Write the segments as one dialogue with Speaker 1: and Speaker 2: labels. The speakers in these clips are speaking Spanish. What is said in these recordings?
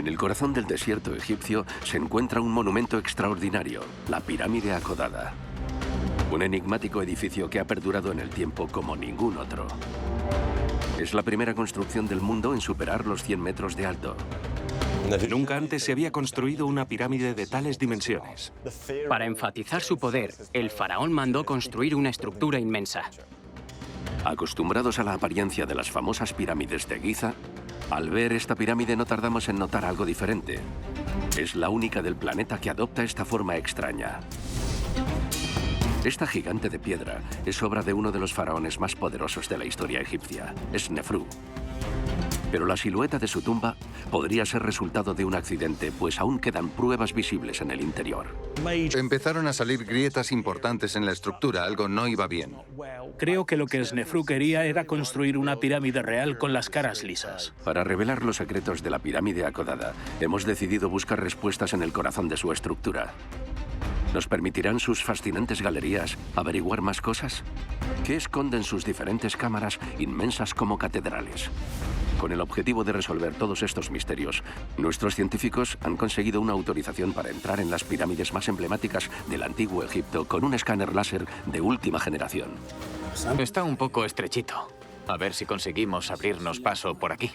Speaker 1: En el corazón del desierto egipcio se encuentra un monumento extraordinario, la pirámide acodada. Un enigmático edificio que ha perdurado en el tiempo como ningún otro. Es la primera construcción del mundo en superar los 100 metros de alto.
Speaker 2: Nunca antes se había construido una pirámide de tales dimensiones.
Speaker 3: Para enfatizar su poder, el faraón mandó construir una estructura inmensa.
Speaker 1: Acostumbrados a la apariencia de las famosas pirámides de Giza, al ver esta pirámide no tardamos en notar algo diferente. Es la única del planeta que adopta esta forma extraña. Esta gigante de piedra es obra de uno de los faraones más poderosos de la historia egipcia, Snefru. Pero la silueta de su tumba podría ser resultado de un accidente, pues aún quedan pruebas visibles en el interior.
Speaker 4: Empezaron a salir grietas importantes en la estructura, algo no iba bien.
Speaker 5: Creo que lo que Snefru quería era construir una pirámide real con las caras lisas.
Speaker 1: Para revelar los secretos de la pirámide acodada, hemos decidido buscar respuestas en el corazón de su estructura. ¿Nos permitirán sus fascinantes galerías averiguar más cosas? ¿Qué esconden sus diferentes cámaras inmensas como catedrales? Con el objetivo de resolver todos estos misterios, nuestros científicos han conseguido una autorización para entrar en las pirámides más emblemáticas del antiguo Egipto con un escáner láser de última generación.
Speaker 6: Está un poco estrechito. A ver si conseguimos abrirnos paso por aquí.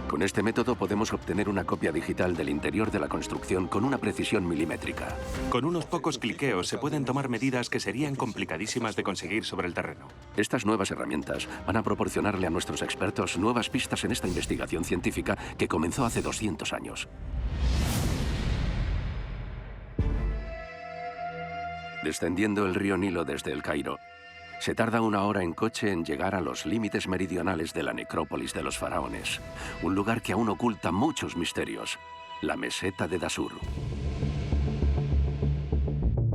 Speaker 1: Con este método podemos obtener una copia digital del interior de la construcción con una precisión milimétrica.
Speaker 2: Con unos pocos cliqueos se pueden tomar medidas que serían complicadísimas de conseguir sobre el terreno.
Speaker 1: Estas nuevas herramientas van a proporcionarle a nuestros expertos nuevas pistas en esta investigación científica que comenzó hace 200 años. Descendiendo el río Nilo desde el Cairo, se tarda 1 hora en coche en llegar a los límites meridionales de la necrópolis de los faraones, un lugar que aún oculta muchos misterios, la meseta de Dasur.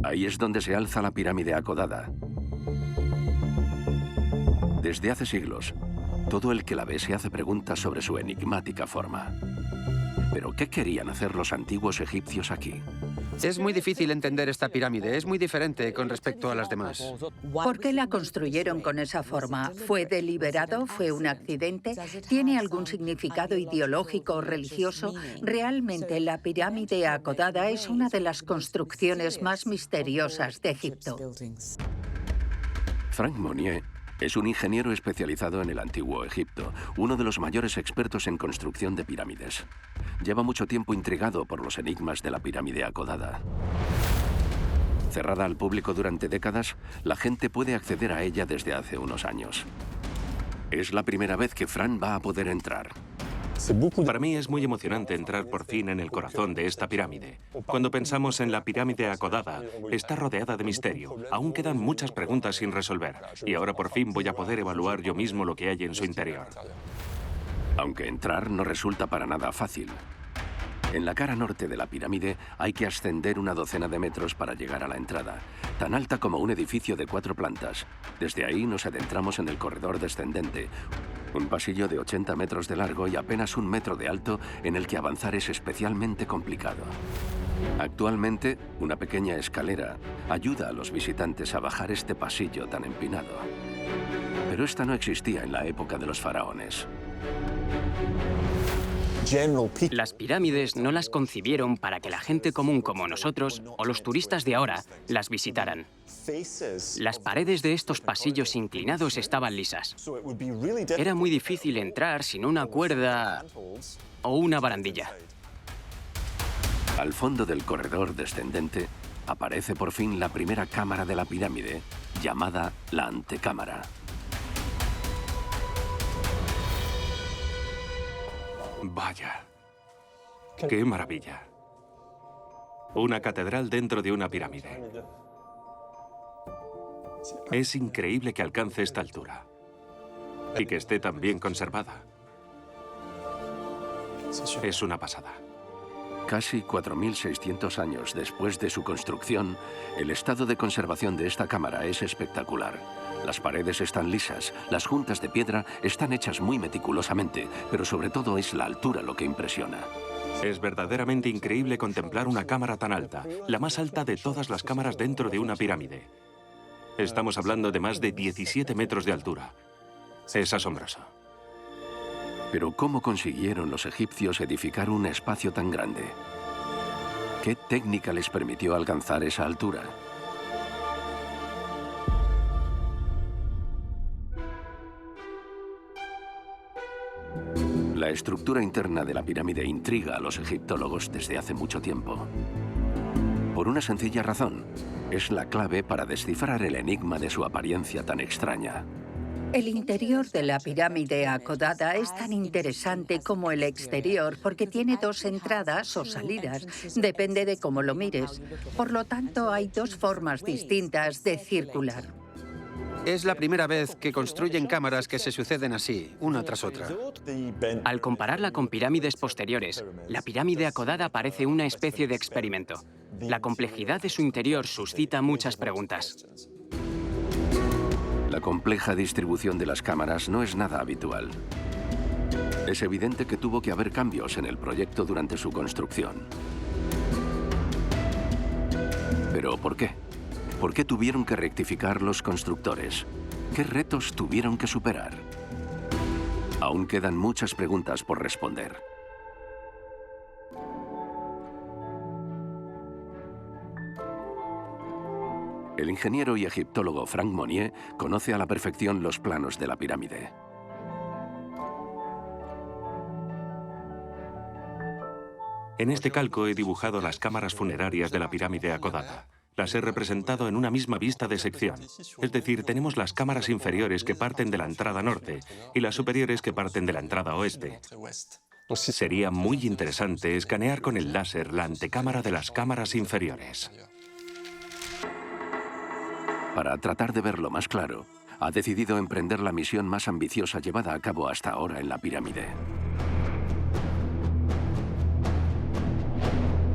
Speaker 1: Ahí es donde se alza la pirámide acodada. Desde hace siglos, todo el que la ve se hace preguntas sobre su enigmática forma. ¿Pero qué querían hacer los antiguos egipcios aquí?
Speaker 7: Es muy difícil entender esta pirámide, es muy diferente con respecto a las demás.
Speaker 8: ¿Por qué la construyeron con esa forma? ¿Fue deliberado? ¿Fue un accidente? ¿Tiene algún significado ideológico o religioso? Realmente la pirámide acodada es una de las construcciones más misteriosas de Egipto.
Speaker 1: Frank Monnier es un ingeniero especializado en el antiguo Egipto, uno de los mayores expertos en construcción de pirámides. Lleva mucho tiempo intrigado por los enigmas de la pirámide acodada. Cerrada al público durante décadas, la gente puede acceder a ella desde hace unos años. Es la primera vez que Fran va a poder entrar.
Speaker 2: Para mí es muy emocionante entrar por fin en el corazón de esta pirámide. Cuando pensamos en la pirámide acodada, está rodeada de misterio. Aún quedan muchas preguntas sin resolver. Y ahora por fin voy a poder evaluar yo mismo lo que hay en su interior.
Speaker 1: Aunque entrar no resulta para nada fácil. En la cara norte de la pirámide hay que ascender 12 de metros para llegar a la entrada, tan alta como un edificio de 4 plantas. Desde ahí nos adentramos en el corredor descendente, un pasillo de 80 metros de largo y apenas 1 metro de alto en el que avanzar es especialmente complicado. Actualmente, una pequeña escalera ayuda a los visitantes a bajar este pasillo tan empinado. Pero esta no existía en la época de los faraones.
Speaker 3: Las pirámides no las concibieron para que la gente común como nosotros o los turistas de ahora las visitaran. Las paredes de estos pasillos inclinados estaban lisas. Era muy difícil entrar sin una cuerda o una barandilla.
Speaker 1: Al fondo del corredor descendente aparece por fin la primera cámara de la pirámide, llamada la antecámara.
Speaker 2: Vaya, qué maravilla. Una catedral dentro de una pirámide. Es increíble que alcance esta altura y que esté tan bien conservada. Es una pasada.
Speaker 1: Casi 4.600 años después de su construcción, el estado de conservación de esta cámara es espectacular. Las paredes están lisas, las juntas de piedra están hechas muy meticulosamente, pero sobre todo es la altura lo que impresiona.
Speaker 2: Es verdaderamente increíble contemplar una cámara tan alta, la más alta de todas las cámaras dentro de una pirámide. Estamos hablando de más de 17 metros de altura. Es asombroso.
Speaker 1: Pero ¿cómo consiguieron los egipcios edificar un espacio tan grande? ¿Qué técnica les permitió alcanzar esa altura? La estructura interna de la pirámide intriga a los egiptólogos desde hace mucho tiempo. Por una sencilla razón, es la clave para descifrar el enigma de su apariencia tan extraña.
Speaker 8: El interior de la pirámide acodada es tan interesante como el exterior porque tiene dos entradas o salidas, depende de cómo lo mires. Por lo tanto, hay dos formas distintas de circular.
Speaker 7: Es la primera vez que construyen cámaras que se suceden así, una tras otra.
Speaker 3: Al compararla con pirámides posteriores, la pirámide acodada parece una especie de experimento. La complejidad de su interior suscita muchas preguntas.
Speaker 1: La compleja distribución de las cámaras no es nada habitual. Es evidente que tuvo que haber cambios en el proyecto durante su construcción. ¿Pero por qué? ¿Por qué tuvieron que rectificar los constructores? ¿Qué retos tuvieron que superar? Aún quedan muchas preguntas por responder. El ingeniero y egiptólogo Frank Monnier conoce a la perfección los planos de la pirámide.
Speaker 2: En este calco he dibujado las cámaras funerarias de la pirámide acodada. Las he representado en una misma vista de sección. Es decir, tenemos las cámaras inferiores que parten de la entrada norte y las superiores que parten de la entrada oeste. Sería muy interesante escanear con el láser la antecámara de las cámaras inferiores.
Speaker 1: Para tratar de verlo más claro, ha decidido emprender la misión más ambiciosa llevada a cabo hasta ahora en la pirámide.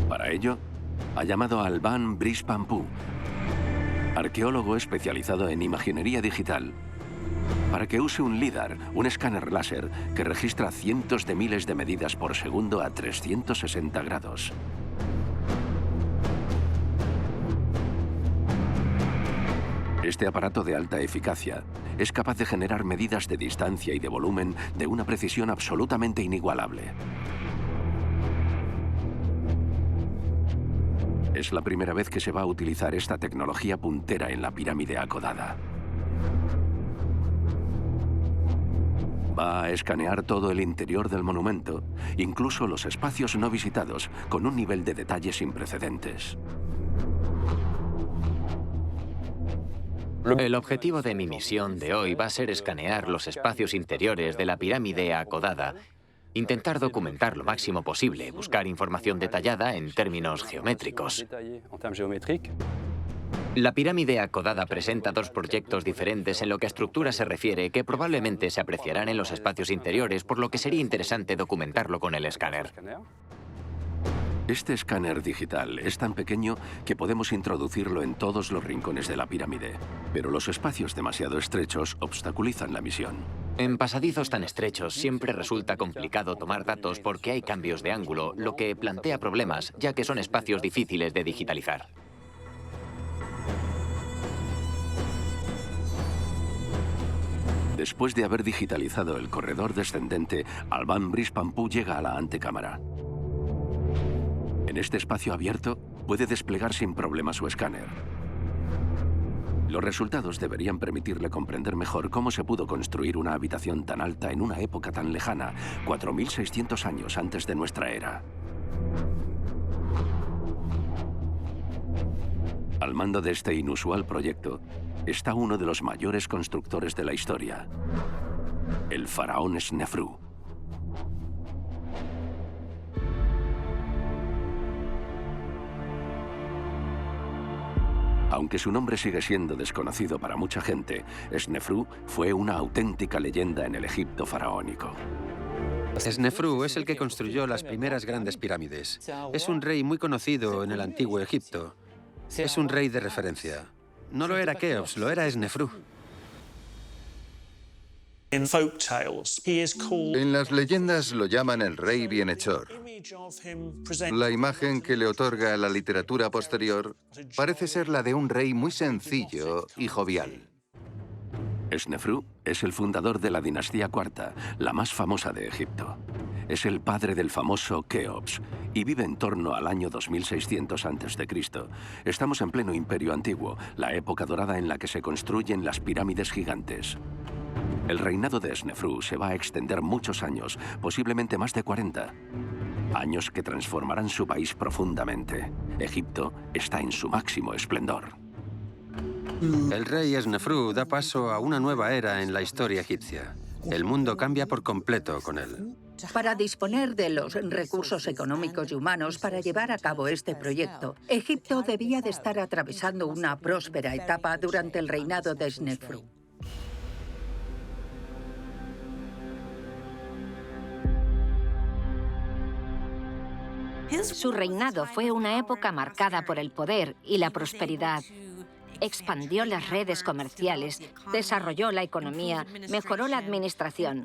Speaker 1: Para ello, ha llamado a Alban Brice-Pampou, arqueólogo especializado en imaginería digital, para que use un LIDAR, un escáner láser que registra cientos de miles de medidas por segundo a 360 grados. Este aparato de alta eficacia es capaz de generar medidas de distancia y de volumen de una precisión absolutamente inigualable. Es la primera vez que se va a utilizar esta tecnología puntera en la pirámide acodada. Va a escanear todo el interior del monumento, incluso los espacios no visitados, con un nivel de detalle sin precedentes.
Speaker 6: El objetivo de mi misión de hoy va a ser escanear los espacios interiores de la pirámide acodada, intentar documentar lo máximo posible, buscar información detallada en términos geométricos. La pirámide acodada presenta dos proyectos diferentes en lo que a estructura se refiere que probablemente se apreciarán en los espacios interiores, por lo que sería interesante documentarlo con el escáner.
Speaker 1: Este escáner digital es tan pequeño que podemos introducirlo en todos los rincones de la pirámide, pero los espacios demasiado estrechos obstaculizan la misión.
Speaker 6: En pasadizos tan estrechos siempre resulta complicado tomar datos porque hay cambios de ángulo, lo que plantea problemas, ya que son espacios difíciles de digitalizar.
Speaker 1: Después de haber digitalizado el corredor descendente, Alban Brice-Pampou llega a la antecámara. En este espacio abierto, puede desplegar sin problema su escáner. Los resultados deberían permitirle comprender mejor cómo se pudo construir una habitación tan alta en una época tan lejana, 4.600 años antes de nuestra era. Al mando de este inusual proyecto está uno de los mayores constructores de la historia, el faraón Snefru. Aunque su nombre sigue siendo desconocido para mucha gente, Snefru fue una auténtica leyenda en el Egipto faraónico.
Speaker 7: Snefru es el que construyó las primeras grandes pirámides. Es un rey muy conocido en el antiguo Egipto. Es un rey de referencia. No lo era Keops, lo era Snefru.
Speaker 4: En las leyendas lo llaman el rey bienhechor. La imagen que le otorga la literatura posterior parece ser la de un rey muy sencillo y jovial.
Speaker 1: Snefru es el fundador de la dinastía cuarta, la más famosa de Egipto. Es el padre del famoso Keops y vive en torno al año 2600 a.C. Estamos en pleno Imperio Antiguo, la época dorada en la que se construyen las pirámides gigantes. El reinado de Snefru se va a extender muchos años, posiblemente más de 40. Años que transformarán su país profundamente. Egipto está en su máximo esplendor.
Speaker 7: El rey Snefru da paso a una nueva era en la historia egipcia. El mundo cambia por completo con él.
Speaker 8: Para disponer de los recursos económicos y humanos para llevar a cabo este proyecto, Egipto debía de estar atravesando una próspera etapa durante el reinado de Snefru.
Speaker 9: Su reinado fue una época marcada por el poder y la prosperidad. Expandió las redes comerciales, desarrolló la economía, mejoró la administración.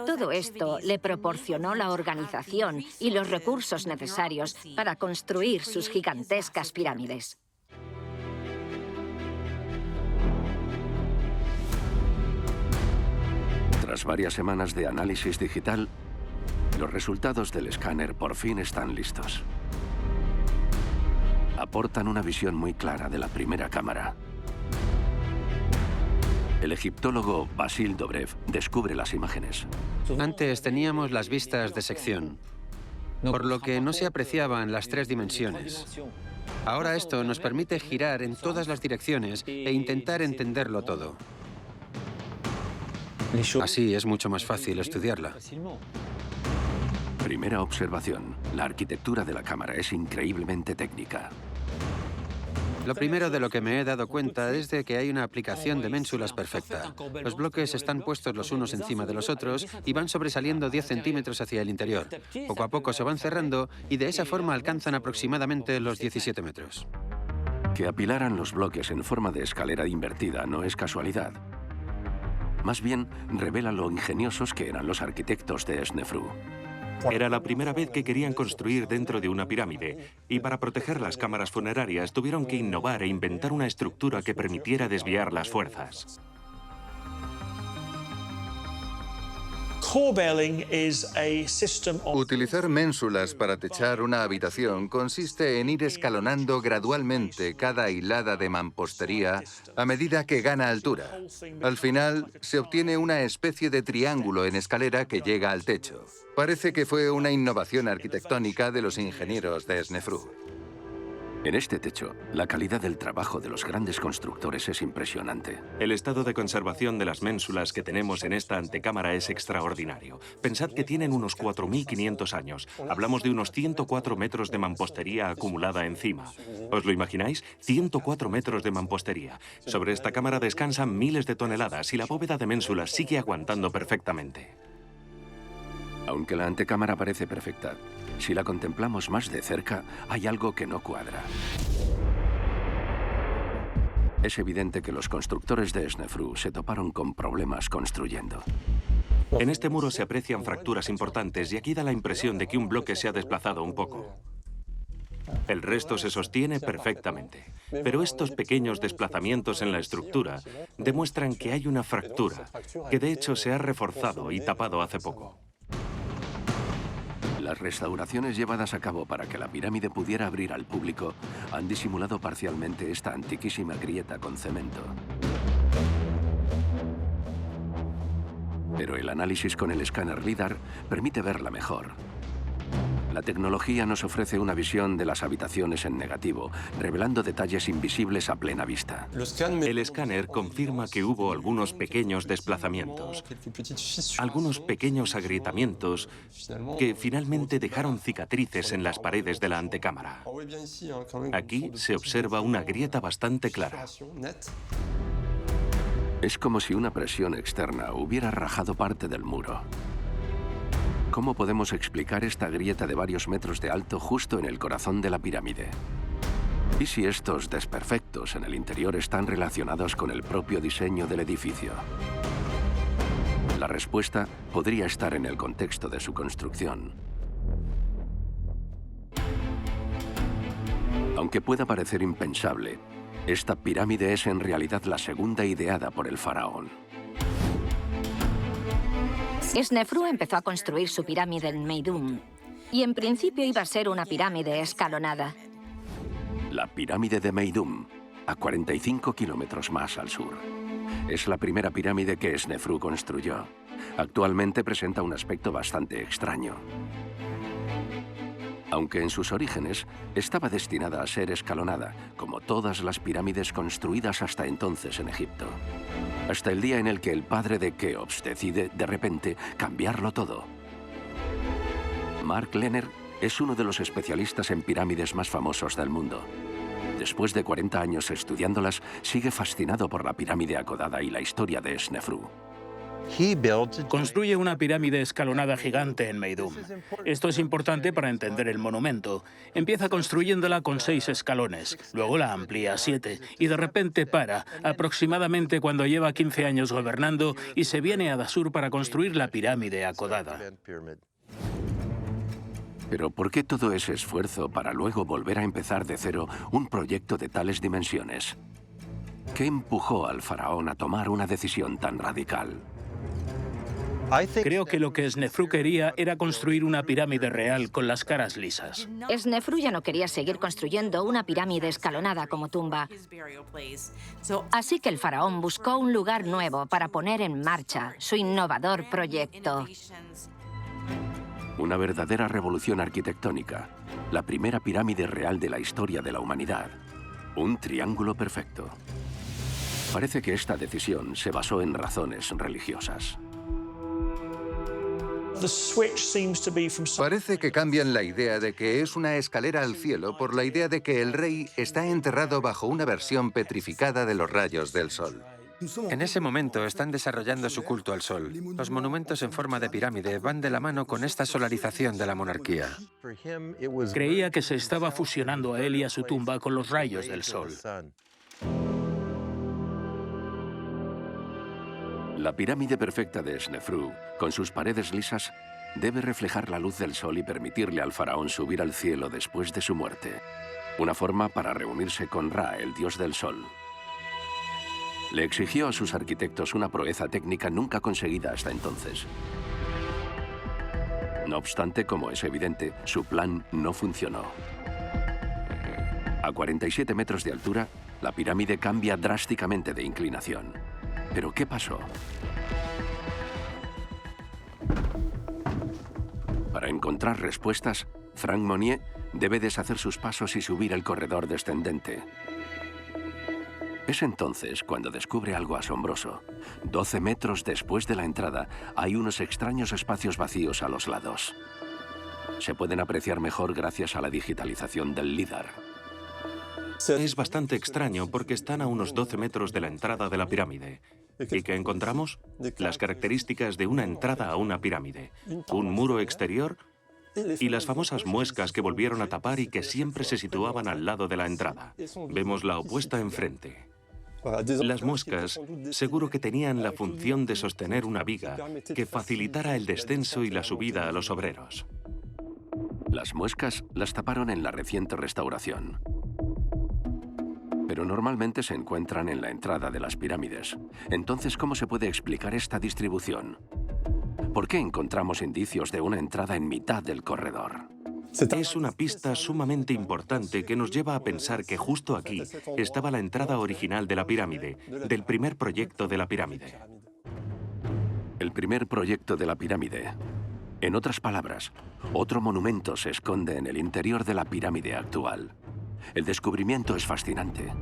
Speaker 9: Todo esto le proporcionó la organización y los recursos necesarios para construir sus gigantescas pirámides.
Speaker 1: Tras varias semanas de análisis digital, los resultados del escáner por fin están listos. Aportan una visión muy clara de la primera cámara. El egiptólogo Basil Dobrev descubre las imágenes.
Speaker 7: Antes teníamos las vistas de sección, por lo que no se apreciaban las 3 dimensiones. Ahora esto nos permite girar en todas las direcciones e intentar entenderlo todo. Así es mucho más fácil estudiarla.
Speaker 1: Primera observación. La arquitectura de la cámara es increíblemente técnica.
Speaker 7: Lo primero de lo que me he dado cuenta es de que hay una aplicación de ménsulas perfecta. Los bloques están puestos los unos encima de los otros y van sobresaliendo 10 centímetros hacia el interior. Poco a poco se van cerrando y de esa forma alcanzan aproximadamente los 17 metros.
Speaker 1: Que apilaran los bloques en forma de escalera invertida no es casualidad. Más bien, revela lo ingeniosos que eran los arquitectos de Snefru.
Speaker 2: Era la primera vez que querían construir dentro de una pirámide, y para proteger las cámaras funerarias tuvieron que innovar e inventar una estructura que permitiera desviar las fuerzas.
Speaker 4: Utilizar ménsulas para techar una habitación consiste en ir escalonando gradualmente cada hilada de mampostería a medida que gana altura. Al final, se obtiene una especie de triángulo en escalera que llega al techo. Parece que fue una innovación arquitectónica de los ingenieros de Snefru.
Speaker 1: En este techo, la calidad del trabajo de los grandes constructores es impresionante.
Speaker 2: El estado de conservación de las ménsulas que tenemos en esta antecámara es extraordinario. Pensad que tienen unos 4.500 años. Hablamos de unos 104 metros de mampostería acumulada encima. ¿Os lo imagináis? 104 metros de mampostería. Sobre esta cámara descansan miles de toneladas y la bóveda de ménsulas sigue aguantando perfectamente.
Speaker 1: Aunque la antecámara parece perfecta, si la contemplamos más de cerca, hay algo que no cuadra. Es evidente que los constructores de Snefru se toparon con problemas construyendo.
Speaker 2: En este muro se aprecian fracturas importantes y aquí da la impresión de que un bloque se ha desplazado un poco. El resto se sostiene perfectamente. Pero estos pequeños desplazamientos en la estructura demuestran que hay una fractura, que de hecho se ha reforzado y tapado hace poco.
Speaker 1: Las restauraciones llevadas a cabo para que la pirámide pudiera abrir al público han disimulado parcialmente esta antiquísima grieta con cemento. Pero el análisis con el escáner LIDAR permite verla mejor. La tecnología nos ofrece una visión de las habitaciones en negativo, revelando detalles invisibles a plena vista.
Speaker 2: El escáner confirma que hubo algunos pequeños desplazamientos, algunos pequeños agrietamientos que finalmente dejaron cicatrices en las paredes de la antecámara. Aquí se observa una grieta bastante clara.
Speaker 1: Es como si una presión externa hubiera rajado parte del muro. ¿Cómo podemos explicar esta grieta de varios metros de alto justo en el corazón de la pirámide? ¿Y si estos desperfectos en el interior están relacionados con el propio diseño del edificio? La respuesta podría estar en el contexto de su construcción. Aunque pueda parecer impensable, esta pirámide es en realidad la segunda ideada por el faraón.
Speaker 9: Snefru empezó a construir su pirámide en Meidum. Y en principio iba a ser una pirámide escalonada.
Speaker 1: La pirámide de Meidum, a 45 kilómetros más al sur. Es la primera pirámide que Snefru construyó. Actualmente presenta un aspecto bastante extraño. Aunque en sus orígenes estaba destinada a ser escalonada, como todas las pirámides construidas hasta entonces en Egipto. Hasta el día en el que el padre de Keops decide, de repente, cambiarlo todo. Mark Lehner es uno de los especialistas en pirámides más famosos del mundo. Después de 40 años estudiándolas, sigue fascinado por la pirámide acodada y la historia de Snefru.
Speaker 5: Construye una pirámide escalonada gigante en Meidum. Esto es importante para entender el monumento. Empieza construyéndola con 6 escalones, luego la amplía a 7 y de repente para, aproximadamente cuando lleva 15 años gobernando, y se viene a Dashur para construir la pirámide acodada.
Speaker 1: Pero ¿por qué todo ese esfuerzo para luego volver a empezar de cero un proyecto de tales dimensiones? ¿Qué empujó al faraón a tomar una decisión tan radical?
Speaker 5: Creo que lo que Snefru quería era construir una pirámide real con las caras lisas.
Speaker 9: Snefru ya no quería seguir construyendo una pirámide escalonada como tumba. Así que el faraón buscó un lugar nuevo para poner en marcha su innovador proyecto.
Speaker 1: Una verdadera revolución arquitectónica. La primera pirámide real de la historia de la humanidad. Un triángulo perfecto. Parece que esta decisión se basó en razones religiosas.
Speaker 4: Parece que cambian la idea de que es una escalera al cielo por la idea de que el rey está enterrado bajo una versión petrificada de los rayos del sol.
Speaker 7: En ese momento están desarrollando su culto al sol. Los monumentos en forma de pirámide van de la mano con esta solarización de la monarquía.
Speaker 5: Creía que se estaba fusionando a él y a su tumba con los rayos del sol.
Speaker 1: La pirámide perfecta de Snefru, con sus paredes lisas, debe reflejar la luz del sol y permitirle al faraón subir al cielo después de su muerte. Una forma para reunirse con Ra, el dios del sol. Le exigió a sus arquitectos una proeza técnica nunca conseguida hasta entonces. No obstante, como es evidente, su plan no funcionó. A 47 metros de altura, la pirámide cambia drásticamente de inclinación. ¿Pero qué pasó? Para encontrar respuestas, Frank Monnier debe deshacer sus pasos y subir el corredor descendente. Es entonces cuando descubre algo asombroso. 12 metros después de la entrada, hay unos extraños espacios vacíos a los lados. Se pueden apreciar mejor gracias a la digitalización del LIDAR.
Speaker 2: Es bastante extraño porque están a unos 12 metros de la entrada de la pirámide. ¿Y qué encontramos? Las características de una entrada a una pirámide. Un muro exterior y las famosas muescas que volvieron a tapar y que siempre se situaban al lado de la entrada. Vemos la opuesta enfrente. Las muescas seguro que tenían la función de sostener una viga que facilitara el descenso y la subida a los obreros.
Speaker 1: Las muescas las taparon en la reciente restauración. Pero normalmente se encuentran en la entrada de las pirámides. Entonces, ¿cómo se puede explicar esta distribución? ¿Por qué encontramos indicios de una entrada en mitad del corredor?
Speaker 2: Es una pista sumamente importante que nos lleva a pensar que justo aquí estaba la entrada original de la pirámide, del primer proyecto de la pirámide.
Speaker 1: El primer proyecto de la pirámide. En otras palabras, otro monumento se esconde en el interior de la pirámide actual. El descubrimiento es fascinante.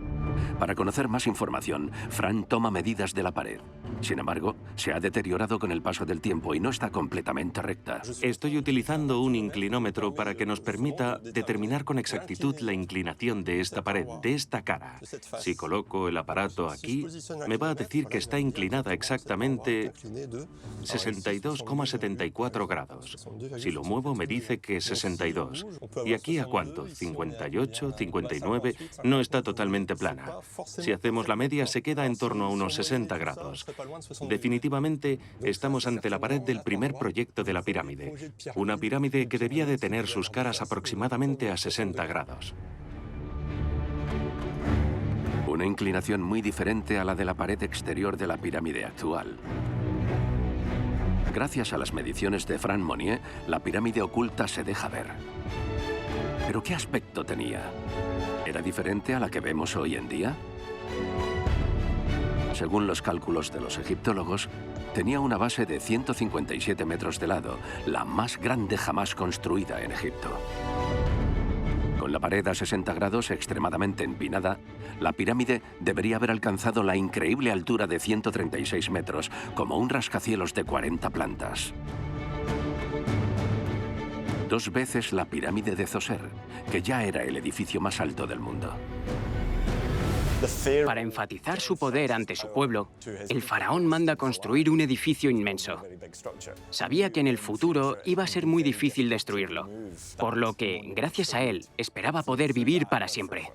Speaker 1: Para conocer más información, Fran toma medidas de la pared. Sin embargo, se ha deteriorado con el paso del tiempo y no está completamente recta.
Speaker 2: Estoy utilizando un inclinómetro para que nos permita determinar con exactitud la inclinación de esta pared, de esta cara. Si coloco el aparato aquí, me va a decir que está inclinada exactamente 62,74 grados. Si lo muevo, me dice que 62. ¿Y aquí a cuánto? 58, 59, no está totalmente plana. Si hacemos la media, se queda en torno a unos 60 grados. Definitivamente, estamos ante la pared del primer proyecto de la pirámide. Una pirámide que debía de tener sus caras aproximadamente a 60 grados.
Speaker 1: Una inclinación muy diferente a la de la pared exterior de la pirámide actual. Gracias a las mediciones de Franck Monnier, la pirámide oculta se deja ver. ¿Pero qué aspecto tenía? ¿Era diferente a la que vemos hoy en día? Según los cálculos de los egiptólogos, tenía una base de 157 metros de lado, la más grande jamás construida en Egipto. Con la pared a 60 grados extremadamente empinada, la pirámide debería haber alcanzado la increíble altura de 136 metros, como un rascacielos de 40 plantas. 2 veces la pirámide de Zoser, que ya era el edificio más alto del mundo.
Speaker 3: Para enfatizar su poder ante su pueblo, el faraón manda construir un edificio inmenso. Sabía que en el futuro iba a ser muy difícil destruirlo, por lo que, gracias a él, esperaba poder vivir para siempre.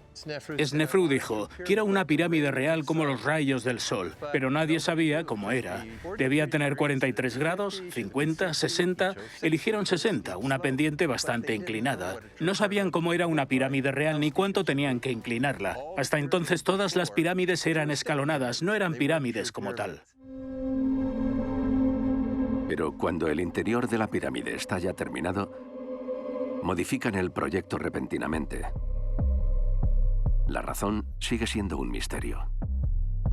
Speaker 5: Snefru dijo, quiero una pirámide real como los rayos del sol, pero nadie sabía cómo era. Debía tener 43 grados, 50, 60, eligieron 60, una pendiente bastante inclinada. No sabían cómo era una pirámide real ni cuánto tenían que inclinarla. Hasta entonces todas las pirámides eran escalonadas, no eran pirámides como tal.
Speaker 1: Pero cuando el interior de la pirámide está ya terminado, modifican el proyecto repentinamente. La razón sigue siendo un misterio.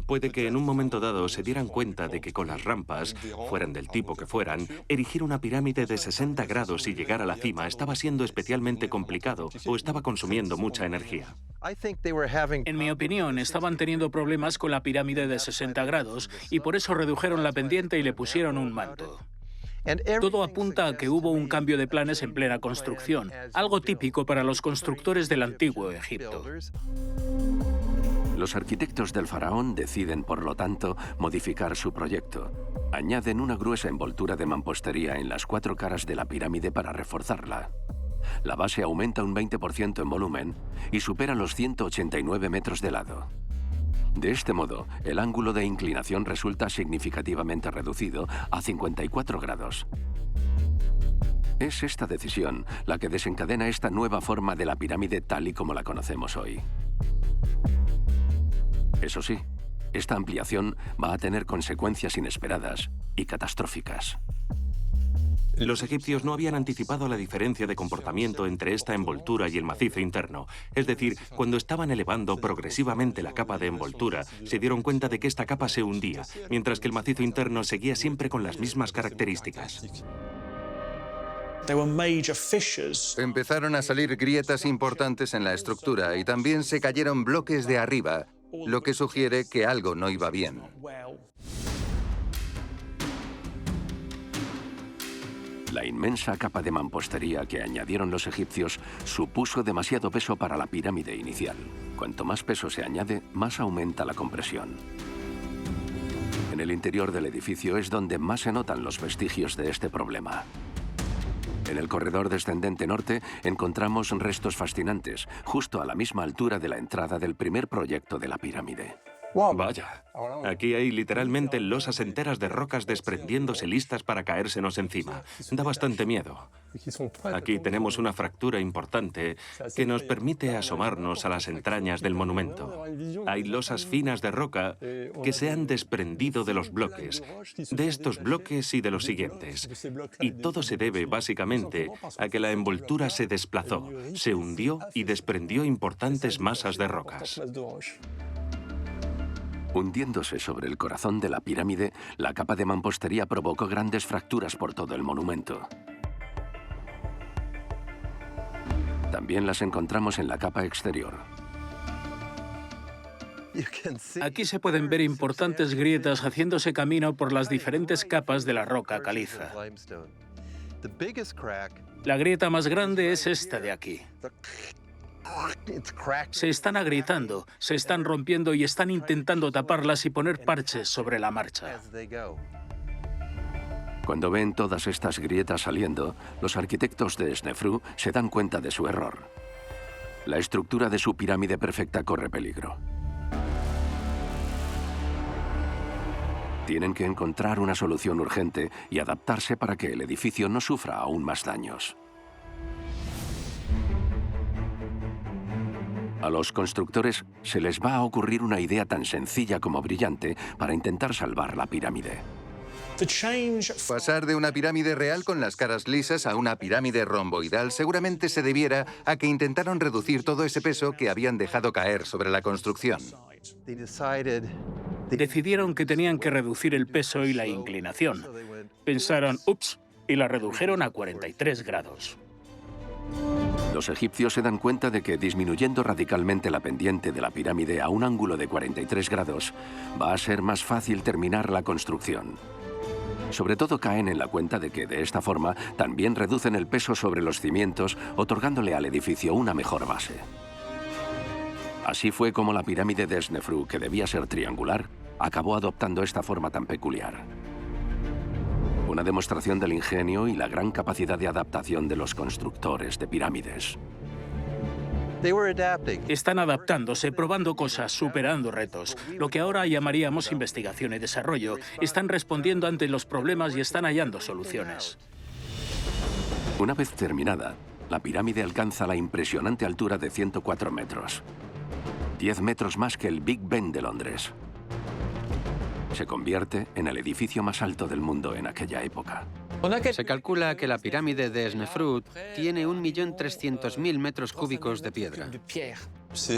Speaker 2: Puede que en un momento dado se dieran cuenta de que con las rampas, fueran del tipo que fueran, erigir una pirámide de 60 grados y llegar a la cima estaba siendo especialmente complicado o estaba consumiendo mucha energía.
Speaker 5: En mi opinión, estaban teniendo problemas con la pirámide de 60 grados y por eso redujeron la pendiente y le pusieron un manto. Todo apunta a que hubo un cambio de planes en plena construcción, algo típico para los constructores del antiguo Egipto.
Speaker 1: Los arquitectos del faraón deciden, por lo tanto, modificar su proyecto. Añaden una gruesa envoltura de mampostería en las 4 caras de la pirámide para reforzarla. La base aumenta un 20% en volumen y supera los 189 metros de lado. De este modo, el ángulo de inclinación resulta significativamente reducido a 54 grados. Es esta decisión la que desencadena esta nueva forma de la pirámide tal y como la conocemos hoy. Eso sí, esta ampliación va a tener consecuencias inesperadas y catastróficas.
Speaker 2: Los egipcios no habían anticipado la diferencia de comportamiento entre esta envoltura y el macizo interno. Es decir, cuando estaban elevando progresivamente la capa de envoltura, se dieron cuenta de que esta capa se hundía, mientras que el macizo interno seguía siempre con las mismas características.
Speaker 4: Empezaron a salir grietas importantes en la estructura y también se cayeron bloques de arriba, lo que sugiere que algo no iba bien.
Speaker 1: La inmensa capa de mampostería que añadieron los egipcios supuso demasiado peso para la pirámide inicial. Cuanto más peso se añade, más aumenta la compresión. En el interior del edificio es donde más se notan los vestigios de este problema. En el corredor descendente norte encontramos restos fascinantes, justo a la misma altura de la entrada del primer proyecto de la pirámide.
Speaker 2: Vaya, aquí hay literalmente losas enteras de rocas desprendiéndose listas para caérsenos encima. Da bastante miedo. Aquí tenemos una fractura importante que nos permite asomarnos a las entrañas del monumento. Hay losas finas de roca que se han desprendido de los bloques, de estos bloques y de los siguientes. Y todo se debe, básicamente, a que la envoltura se desplazó, se hundió y desprendió importantes masas de rocas.
Speaker 1: Hundiéndose sobre el corazón de la pirámide, la capa de mampostería provocó grandes fracturas por todo el monumento. También las encontramos en la capa exterior.
Speaker 5: Aquí se pueden ver importantes grietas haciéndose camino por las diferentes capas de la roca caliza. La grieta más grande es esta de aquí. Se están agrietando, se están rompiendo y están intentando taparlas y poner parches sobre la marcha.
Speaker 1: Cuando ven todas estas grietas saliendo, los arquitectos de Snefru se dan cuenta de su error. La estructura de su pirámide perfecta corre peligro. Tienen que encontrar una solución urgente y adaptarse para que el edificio no sufra aún más daños. A los constructores se les va a ocurrir una idea tan sencilla como brillante para intentar salvar la pirámide.
Speaker 4: Pasar de una pirámide real con las caras lisas a una pirámide romboidal seguramente se debiera a que intentaron reducir todo ese peso que habían dejado caer sobre la construcción.
Speaker 5: Decidieron que tenían que reducir el peso y la inclinación. Pensaron, ups, y la redujeron a 43 grados.
Speaker 1: Los egipcios se dan cuenta de que disminuyendo radicalmente la pendiente de la pirámide a un ángulo de 43 grados, va a ser más fácil terminar la construcción. Sobre todo caen en la cuenta de que de esta forma también reducen el peso sobre los cimientos, otorgándole al edificio una mejor base. Así fue como la pirámide de Snefru, que debía ser triangular, acabó adoptando esta forma tan peculiar. Una demostración del ingenio y la gran capacidad de adaptación de los constructores de pirámides.
Speaker 5: Están adaptándose, probando cosas, superando retos. Lo que ahora llamaríamos investigación y desarrollo. Están respondiendo ante los problemas y están hallando soluciones.
Speaker 1: Una vez terminada, la pirámide alcanza la impresionante altura de 104 metros. 10 metros más que el Big Ben de Londres. Se convierte en el edificio más alto del mundo en aquella época.
Speaker 7: Se calcula que la pirámide de Snefru tiene 1.300.000 metros cúbicos de piedra.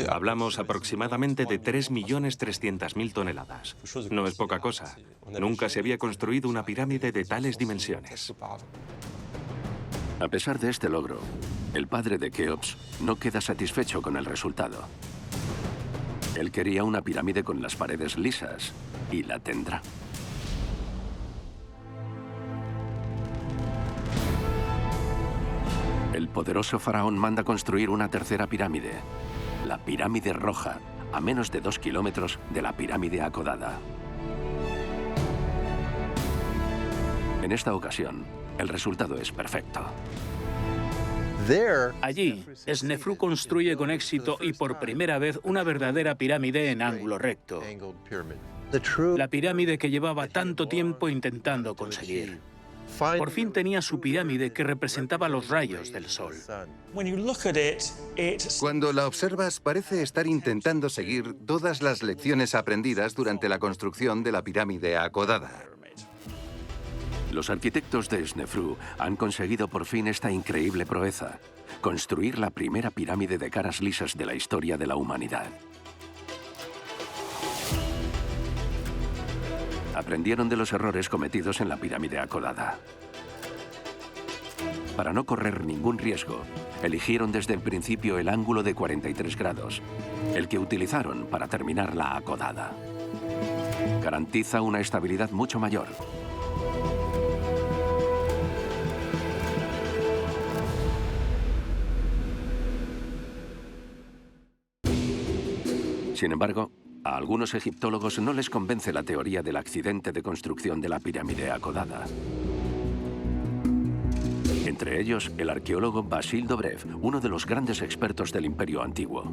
Speaker 2: Hablamos aproximadamente de 3.300.000 toneladas. No es poca cosa. Nunca se había construido una pirámide de tales dimensiones.
Speaker 1: A pesar de este logro, el padre de Keops no queda satisfecho con el resultado. Él quería una pirámide con las paredes lisas, y la tendrá. El poderoso faraón manda construir una tercera pirámide, la pirámide roja, a menos de 2 kilómetros de la pirámide acodada. En esta ocasión, el resultado es perfecto.
Speaker 5: Allí, Snefru construye con éxito y por primera vez una verdadera pirámide en ángulo recto. La pirámide que llevaba tanto tiempo intentando conseguir. Por fin tenía su pirámide que representaba los rayos del sol.
Speaker 4: Cuando la observas, parece estar intentando seguir todas las lecciones aprendidas durante la construcción de la pirámide acodada.
Speaker 1: Los arquitectos de Snefru han conseguido por fin esta increíble proeza: construir la primera pirámide de caras lisas de la historia de la humanidad. Aprendieron de los errores cometidos en la pirámide acodada. Para no correr ningún riesgo, eligieron desde el principio el ángulo de 43 grados, el que utilizaron para terminar la acodada. Garantiza una estabilidad mucho mayor. Sin embargo, a algunos egiptólogos no les convence la teoría del accidente de construcción de la pirámide acodada. Entre ellos, el arqueólogo Basil Dobrev, uno de los grandes expertos del Imperio Antiguo.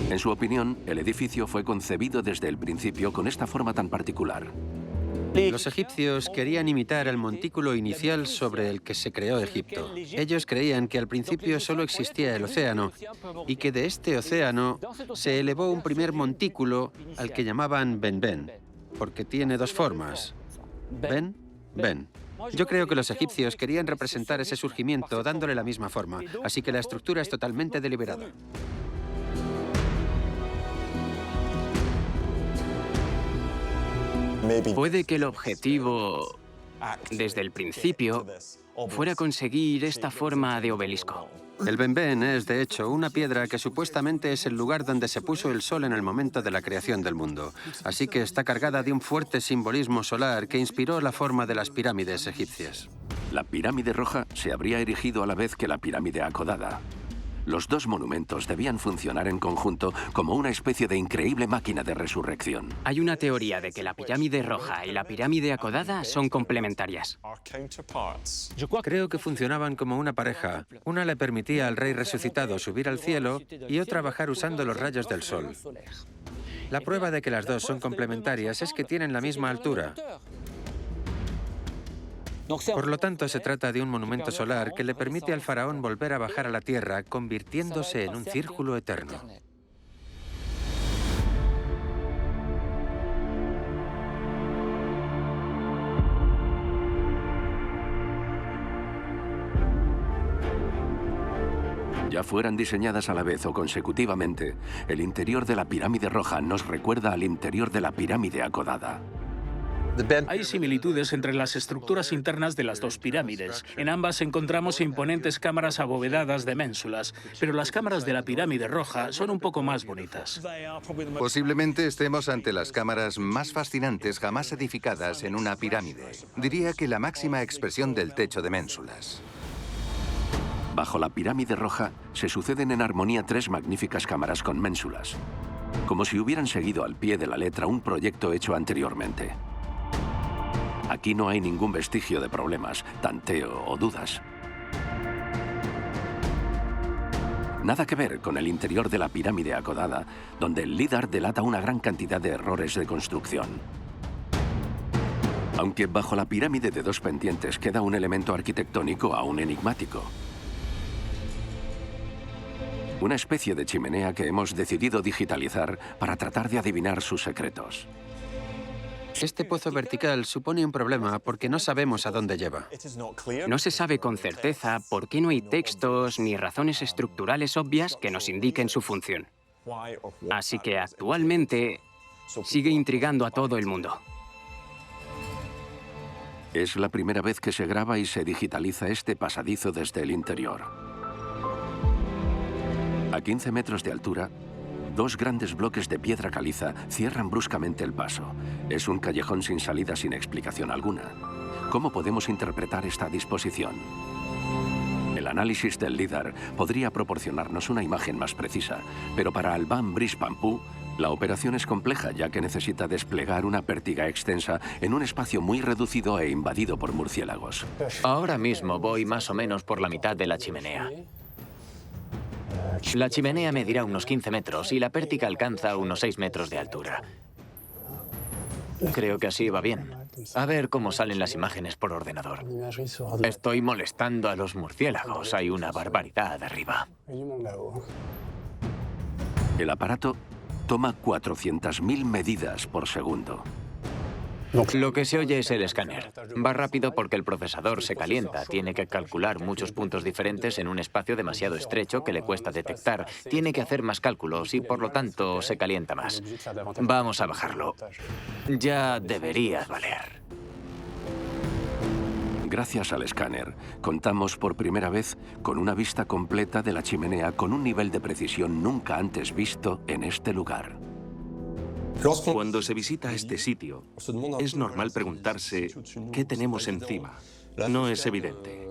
Speaker 1: En su opinión, el edificio fue concebido desde el principio con esta forma tan particular.
Speaker 7: Los egipcios querían imitar el montículo inicial sobre el que se creó Egipto. Ellos creían que al principio solo existía el océano y que de este océano se elevó un primer montículo al que llamaban Ben-Ben, porque tiene dos formas: Ben-Ben. Yo creo que los egipcios querían representar ese surgimiento dándole la misma forma, así que la estructura es totalmente deliberada.
Speaker 3: Puede que el objetivo, desde el principio, fuera conseguir esta forma de obelisco.
Speaker 7: El Ben-Ben es, de hecho, una piedra que supuestamente es el lugar donde se puso el sol en el momento de la creación del mundo. Así que está cargada de un fuerte simbolismo solar que inspiró la forma de las pirámides egipcias.
Speaker 1: La pirámide roja se habría erigido a la vez que la pirámide acodada. Los dos monumentos debían funcionar en conjunto como una especie de increíble máquina de resurrección.
Speaker 3: Hay una teoría de que la pirámide roja y la pirámide acodada son complementarias.
Speaker 7: Creo que funcionaban como una pareja. Una le permitía al rey resucitado subir al cielo y otra bajar usando los rayos del sol. La prueba de que las dos son complementarias es que tienen la misma altura. Por lo tanto, se trata de un monumento solar que le permite al faraón volver a bajar a la tierra, convirtiéndose en un círculo eterno.
Speaker 1: Ya fueran diseñadas a la vez o consecutivamente, el interior de la pirámide roja nos recuerda al interior de la pirámide acodada.
Speaker 5: Hay similitudes entre las estructuras internas de las dos pirámides. En ambas encontramos imponentes cámaras abovedadas de ménsulas, pero las cámaras de la pirámide roja son un poco más bonitas.
Speaker 4: Posiblemente estemos ante las cámaras más fascinantes jamás edificadas en una pirámide. Diría que la máxima expresión del techo de ménsulas.
Speaker 1: Bajo la pirámide roja se suceden en armonía 3 magníficas cámaras con ménsulas, como si hubieran seguido al pie de la letra un proyecto hecho anteriormente. Aquí no hay ningún vestigio de problemas, tanteo o dudas. Nada que ver con el interior de la pirámide acodada, donde el LIDAR delata una gran cantidad de errores de construcción. Aunque bajo la pirámide de 2 pendientes queda un elemento arquitectónico aún enigmático. Una especie de chimenea que hemos decidido digitalizar para tratar de adivinar sus secretos.
Speaker 7: Este pozo vertical supone un problema porque no sabemos a dónde lleva.
Speaker 3: No se sabe con certeza por qué no hay textos ni razones estructurales obvias que nos indiquen su función. Así que actualmente sigue intrigando a todo el mundo.
Speaker 1: Es la primera vez que se graba y se digitaliza este pasadizo desde el interior. A 15 metros de altura, 2 grandes bloques de piedra caliza cierran bruscamente el paso. Es un callejón sin salida sin explicación alguna. ¿Cómo podemos interpretar esta disposición? El análisis del LIDAR podría proporcionarnos una imagen más precisa, pero para Alban Brice Pampou, la operación es compleja ya que necesita desplegar una pértiga extensa en un espacio muy reducido e invadido por murciélagos.
Speaker 6: Ahora mismo voy más o menos por la mitad de la chimenea. La chimenea medirá unos 15 metros y la pértiga alcanza unos 6 metros de altura. Creo que así va bien. A ver cómo salen las imágenes por ordenador. Estoy molestando a los murciélagos. Hay una barbaridad arriba.
Speaker 1: El aparato toma 400.000 medidas por segundo.
Speaker 6: Lo que se oye es el escáner. Va rápido porque el procesador se calienta. Tiene que calcular muchos puntos diferentes en un espacio demasiado estrecho que le cuesta detectar. Tiene que hacer más cálculos y, por lo tanto, se calienta más. Vamos a bajarlo. Ya debería valer.
Speaker 1: Gracias al escáner, contamos por primera vez con una vista completa de la chimenea con un nivel de precisión nunca antes visto en este lugar.
Speaker 2: Cuando se visita este sitio, es normal preguntarse ¿qué tenemos encima? No es evidente.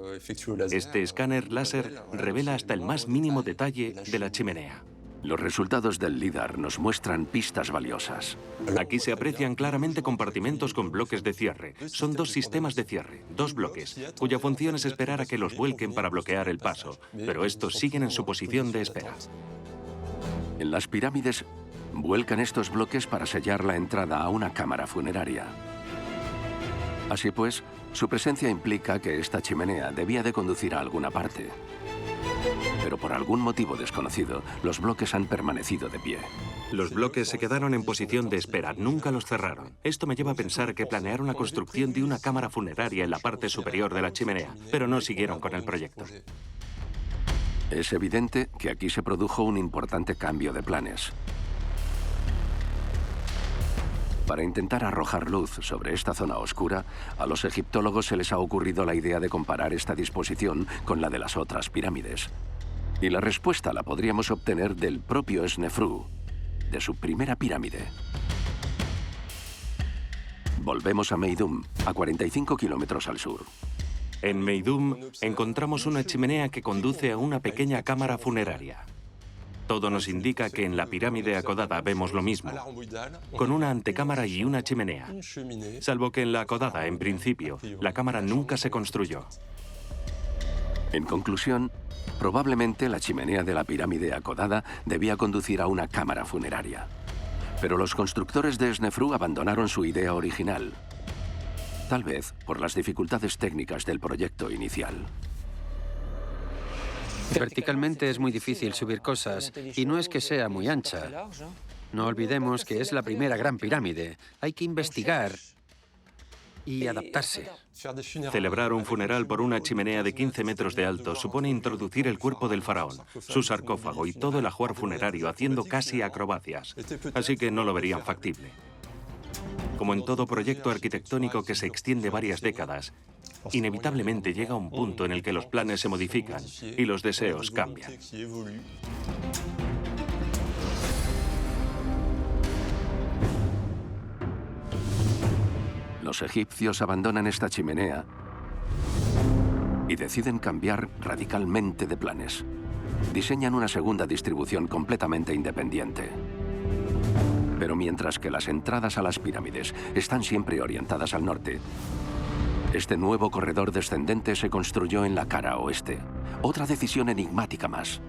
Speaker 2: Este escáner láser revela hasta el más mínimo detalle de la chimenea.
Speaker 1: Los resultados del LIDAR nos muestran pistas valiosas.
Speaker 2: Aquí se aprecian claramente compartimentos con bloques de cierre. Son 2 sistemas de cierre, 2 bloques, cuya función es esperar a que los vuelquen para bloquear el paso, pero estos siguen en su posición de espera.
Speaker 1: En las pirámides, vuelcan estos bloques para sellar la entrada a una cámara funeraria. Así pues, su presencia implica que esta chimenea debía de conducir a alguna parte. Pero por algún motivo desconocido, los bloques han permanecido de pie.
Speaker 2: Los bloques se quedaron en posición de espera, nunca los cerraron. Esto me lleva a pensar que planearon la construcción de una cámara funeraria en la parte superior de la chimenea, pero no siguieron con el proyecto.
Speaker 1: Es evidente que aquí se produjo un importante cambio de planes. Para intentar arrojar luz sobre esta zona oscura, a los egiptólogos se les ha ocurrido la idea de comparar esta disposición con la de las otras pirámides. Y la respuesta la podríamos obtener del propio Snefru, de su primera pirámide. Volvemos a Meidum, a 45 kilómetros al sur.
Speaker 2: En Meidum encontramos una chimenea que conduce a una pequeña cámara funeraria. Todo nos indica que en la pirámide acodada vemos lo mismo, con una antecámara y una chimenea. Salvo que en la acodada, en principio, la cámara nunca se construyó.
Speaker 1: En conclusión, probablemente la chimenea de la pirámide acodada debía conducir a una cámara funeraria. Pero los constructores de Snefru abandonaron su idea original. Tal vez por las dificultades técnicas del proyecto inicial.
Speaker 7: Verticalmente es muy difícil subir cosas y no es que sea muy ancha. No olvidemos que es la primera gran pirámide. Hay que investigar y adaptarse.
Speaker 2: Celebrar un funeral por una chimenea de 15 metros de alto supone introducir el cuerpo del faraón, su sarcófago y todo el ajuar funerario haciendo casi acrobacias. Así que no lo verían factible. Como en todo proyecto arquitectónico que se extiende varias décadas, inevitablemente llega un punto en el que los planes se modifican y los deseos cambian.
Speaker 1: Los egipcios abandonan esta chimenea y deciden cambiar radicalmente de planes. Diseñan una segunda distribución completamente independiente. Pero mientras que las entradas a las pirámides están siempre orientadas al norte, este nuevo corredor descendente se construyó en la cara oeste. Otra decisión enigmática más.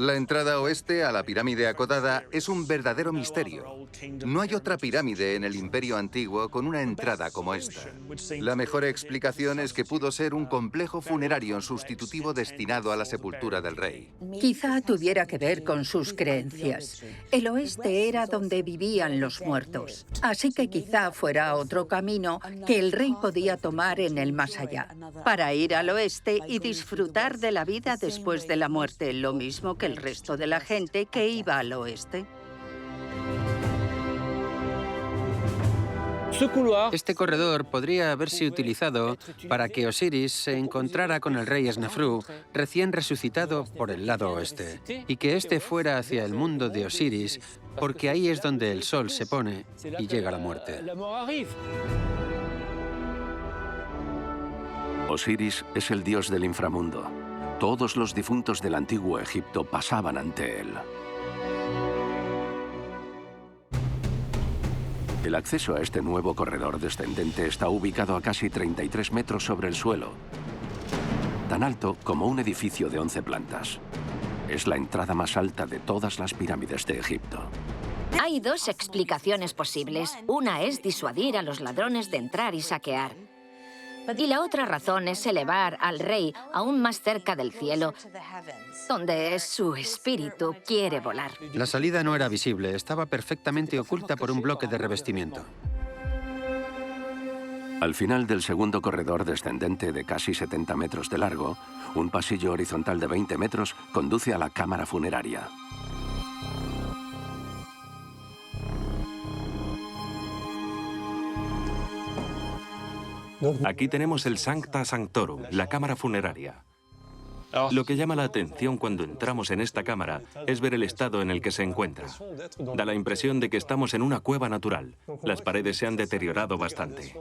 Speaker 4: La entrada oeste a la pirámide acotada es un verdadero misterio. No hay otra pirámide en el Imperio Antiguo con una entrada como esta. La mejor explicación es que pudo ser un complejo funerario sustitutivo destinado a la sepultura del rey.
Speaker 8: Quizá tuviera que ver con sus creencias. El oeste era donde vivían los muertos. Así que quizá fuera otro camino que el rey podía tomar en el más allá, para ir al oeste y disfrutar de la vida después de la muerte, lo mismo que el resto de la gente que iba al oeste.
Speaker 7: Este corredor podría haberse utilizado para que Osiris se encontrara con el rey Snefru, recién resucitado por el lado oeste, y que éste fuera hacia el mundo de Osiris, porque ahí es donde el sol se pone y llega la muerte.
Speaker 1: Osiris es el dios del inframundo. Todos los difuntos del antiguo Egipto pasaban ante él. El acceso a este nuevo corredor descendente está ubicado a casi 33 metros sobre el suelo, tan alto como un edificio de 11 plantas. Es la entrada más alta de todas las pirámides de Egipto.
Speaker 9: Hay dos explicaciones posibles. Una es disuadir a los ladrones de entrar y saquear. Y la otra razón es elevar al rey aún más cerca del cielo, donde su espíritu quiere volar.
Speaker 7: La salida no era visible, estaba perfectamente oculta por un bloque de revestimiento.
Speaker 1: Al final del segundo corredor descendente de casi 70 metros de largo, un pasillo horizontal de 20 metros conduce a la cámara funeraria.
Speaker 2: Aquí tenemos el Sancta Sanctorum, la cámara funeraria. Lo que llama la atención cuando entramos en esta cámara es ver el estado en el que se encuentra. Da la impresión de que estamos en una cueva natural. Las paredes se han deteriorado bastante.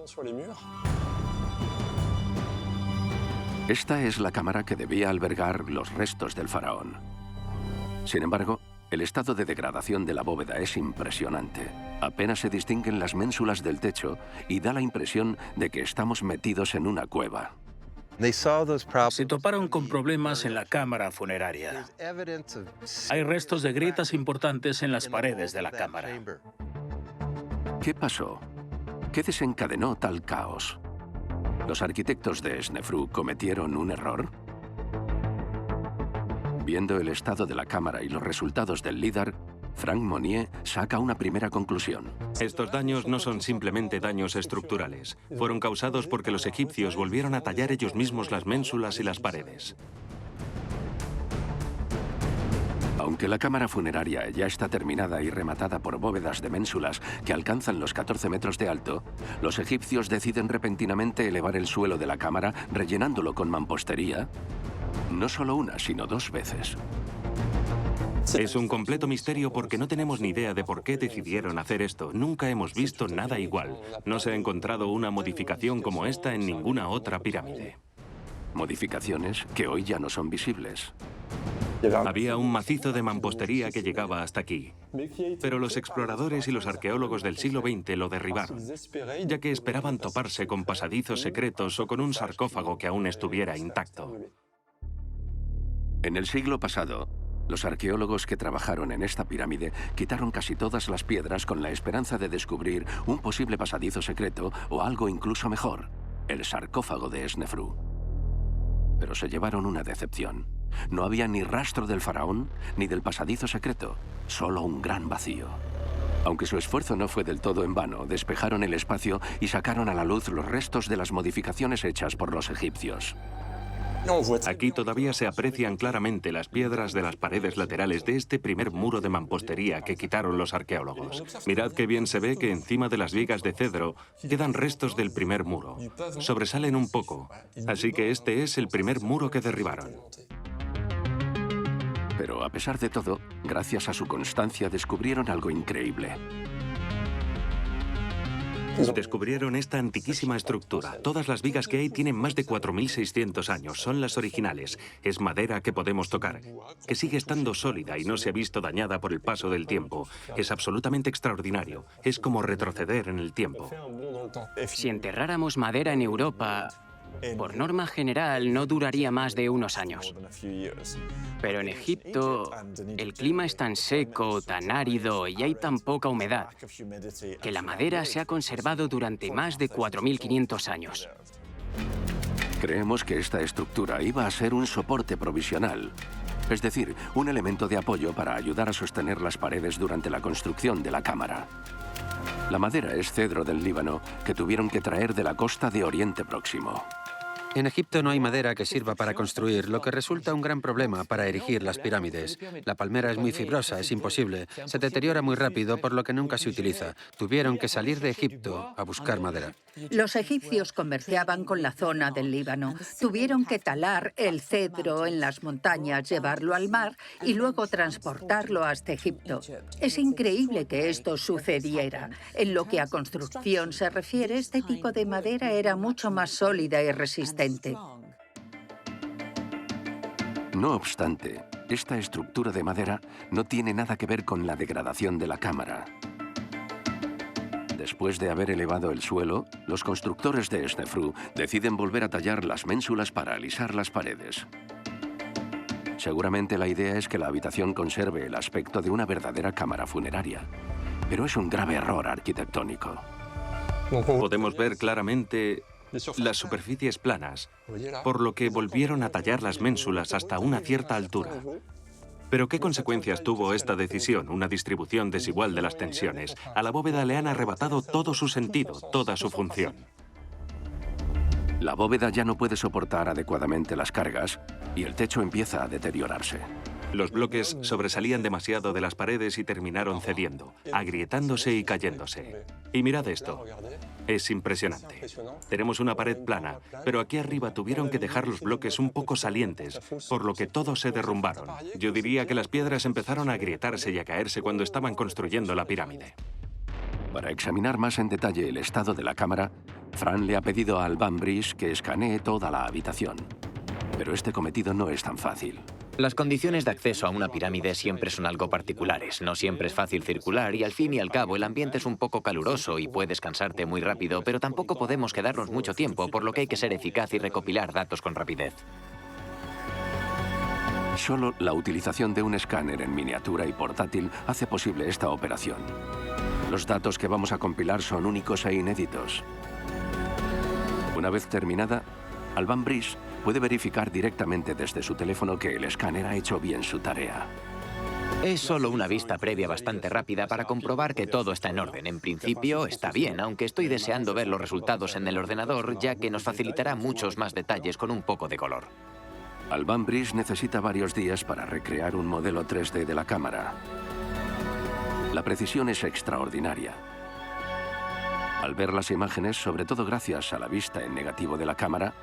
Speaker 1: Esta es la cámara que debía albergar los restos del faraón. Sin embargo, el estado de degradación de la bóveda es impresionante. Apenas se distinguen las ménsulas del techo y da la impresión de que estamos metidos en una cueva.
Speaker 5: Se toparon con problemas en la cámara funeraria. Hay restos de grietas importantes en las paredes de la cámara.
Speaker 1: ¿Qué pasó? ¿Qué desencadenó tal caos? ¿Los arquitectos de Snefru cometieron un error? Viendo el estado de la cámara y los resultados del LIDAR, Frank Monnier saca una primera conclusión.
Speaker 2: Estos daños no son simplemente daños estructurales. Fueron causados porque los egipcios volvieron a tallar ellos mismos las ménsulas y las paredes.
Speaker 1: Aunque la cámara funeraria ya está terminada y rematada por bóvedas de ménsulas que alcanzan los 14 metros de alto, los egipcios deciden repentinamente elevar el suelo de la cámara rellenándolo con mampostería, no solo una, sino 2 veces.
Speaker 2: Es un completo misterio porque no tenemos ni idea de por qué decidieron hacer esto. Nunca hemos visto nada igual. No se ha encontrado una modificación como esta en ninguna otra pirámide.
Speaker 1: Modificaciones que hoy ya no son visibles.
Speaker 2: Había un macizo de mampostería que llegaba hasta aquí. Pero los exploradores y los arqueólogos del siglo XX lo derribaron, ya que esperaban toparse con pasadizos secretos o con un sarcófago que aún estuviera intacto.
Speaker 1: En el siglo pasado, los arqueólogos que trabajaron en esta pirámide quitaron casi todas las piedras con la esperanza de descubrir un posible pasadizo secreto o algo incluso mejor, el sarcófago de Snefru. Pero se llevaron una decepción. No había ni rastro del faraón ni del pasadizo secreto, solo un gran vacío. Aunque su esfuerzo no fue del todo en vano, despejaron el espacio y sacaron a la luz los restos de las modificaciones hechas por los egipcios.
Speaker 2: Aquí todavía se aprecian claramente las piedras de las paredes laterales de este primer muro de mampostería que quitaron los arqueólogos. Mirad qué bien se ve que encima de las vigas de cedro quedan restos del primer muro. Sobresalen un poco, así que este es el primer muro que derribaron.
Speaker 1: Pero a pesar de todo, gracias a su constancia descubrieron algo increíble.
Speaker 2: Descubrieron esta antiquísima estructura. Todas las vigas que hay tienen más de 4.600 años. Son las originales. Es madera que podemos tocar, que sigue estando sólida y no se ha visto dañada por el paso del tiempo. Es absolutamente extraordinario. Es como retroceder en el tiempo.
Speaker 3: Si enterráramos madera en Europa, por norma general no duraría más de unos años. Pero en Egipto el clima es tan seco, tan árido y hay tan poca humedad que la madera se ha conservado durante más de 4.500 años.
Speaker 1: Creemos que esta estructura iba a ser un soporte provisional, es decir, un elemento de apoyo para ayudar a sostener las paredes durante la construcción de la cámara. La madera es cedro del Líbano que tuvieron que traer de la costa de Oriente Próximo.
Speaker 7: En Egipto no hay madera que sirva para construir, lo que resulta un gran problema para erigir las pirámides. La palmera es muy fibrosa, es imposible. Se deteriora muy rápido, por lo que nunca se utiliza. Tuvieron que salir de Egipto a buscar madera.
Speaker 8: Los egipcios comerciaban con la zona del Líbano. Tuvieron que talar el cedro en las montañas, llevarlo al mar y luego transportarlo hasta Egipto. Es increíble que esto sucediera. En lo que a construcción se refiere, este tipo de madera era mucho más sólida y resistente.
Speaker 1: No obstante, esta estructura de madera no tiene nada que ver con la degradación de la cámara. Después de haber elevado el suelo, los constructores de Snefru deciden volver a tallar las ménsulas para alisar las paredes. Seguramente la idea es que la habitación conserve el aspecto de una verdadera cámara funeraria, pero es un grave error arquitectónico.
Speaker 2: Podemos ver claramente las superficies planas, por lo que volvieron a tallar las ménsulas hasta una cierta altura. Pero ¿qué consecuencias tuvo esta decisión? Una distribución desigual de las tensiones. A la bóveda le han arrebatado todo su sentido, toda su función.
Speaker 1: La bóveda ya no puede soportar adecuadamente las cargas y el techo empieza a deteriorarse.
Speaker 2: Los bloques sobresalían demasiado de las paredes y terminaron cediendo, agrietándose y cayéndose. Y mirad esto. Es impresionante. Tenemos una pared plana, pero aquí arriba tuvieron que dejar los bloques un poco salientes, por lo que todos se derrumbaron. Yo diría que las piedras empezaron a agrietarse y a caerse cuando estaban construyendo la pirámide.
Speaker 1: Para examinar más en detalle el estado de la cámara, Fran le ha pedido a Alban Brice que escanee toda la habitación. Pero este cometido no es tan fácil.
Speaker 6: Las condiciones de acceso a una pirámide siempre son algo particulares. No siempre es fácil circular y al fin y al cabo el ambiente es un poco caluroso y puedes cansarte muy rápido, pero tampoco podemos quedarnos mucho tiempo, por lo que hay que ser eficaz y recopilar datos con rapidez.
Speaker 1: Solo la utilización de un escáner en miniatura y portátil hace posible esta operación. Los datos que vamos a compilar son únicos e inéditos. Una vez terminada, Alban Brice puede verificar directamente desde su teléfono que el escáner ha hecho bien su tarea.
Speaker 6: Es solo una vista previa bastante rápida para comprobar que todo está en orden. En principio está bien, aunque estoy deseando ver los resultados en el ordenador, ya que nos facilitará muchos más detalles con un poco de color.
Speaker 1: Alban Brice necesita varios días para recrear un modelo 3D de la cámara. La precisión es extraordinaria. Al ver las imágenes, sobre todo gracias a la vista en negativo de la cámara,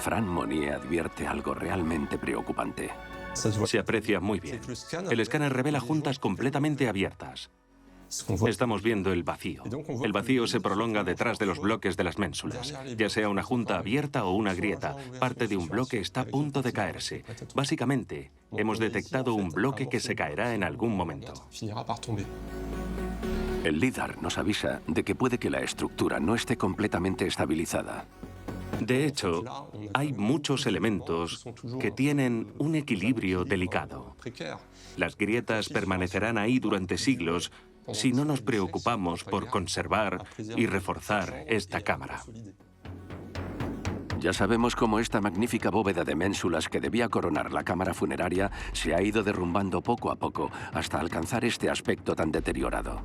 Speaker 1: Fran Monnier advierte algo realmente preocupante.
Speaker 2: Se aprecia muy bien. El escáner revela juntas completamente abiertas. Estamos viendo el vacío. El vacío se prolonga detrás de los bloques de las ménsulas. Ya sea una junta abierta o una grieta, parte de un bloque está a punto de caerse. Básicamente, hemos detectado un bloque que se caerá en algún momento.
Speaker 1: El LIDAR nos avisa de que puede que la estructura no esté completamente estabilizada.
Speaker 2: De hecho, hay muchos elementos que tienen un equilibrio delicado. Las grietas permanecerán ahí durante siglos si no nos preocupamos por conservar y reforzar esta cámara.
Speaker 1: Ya sabemos cómo esta magnífica bóveda de ménsulas que debía coronar la cámara funeraria se ha ido derrumbando poco a poco hasta alcanzar este aspecto tan deteriorado.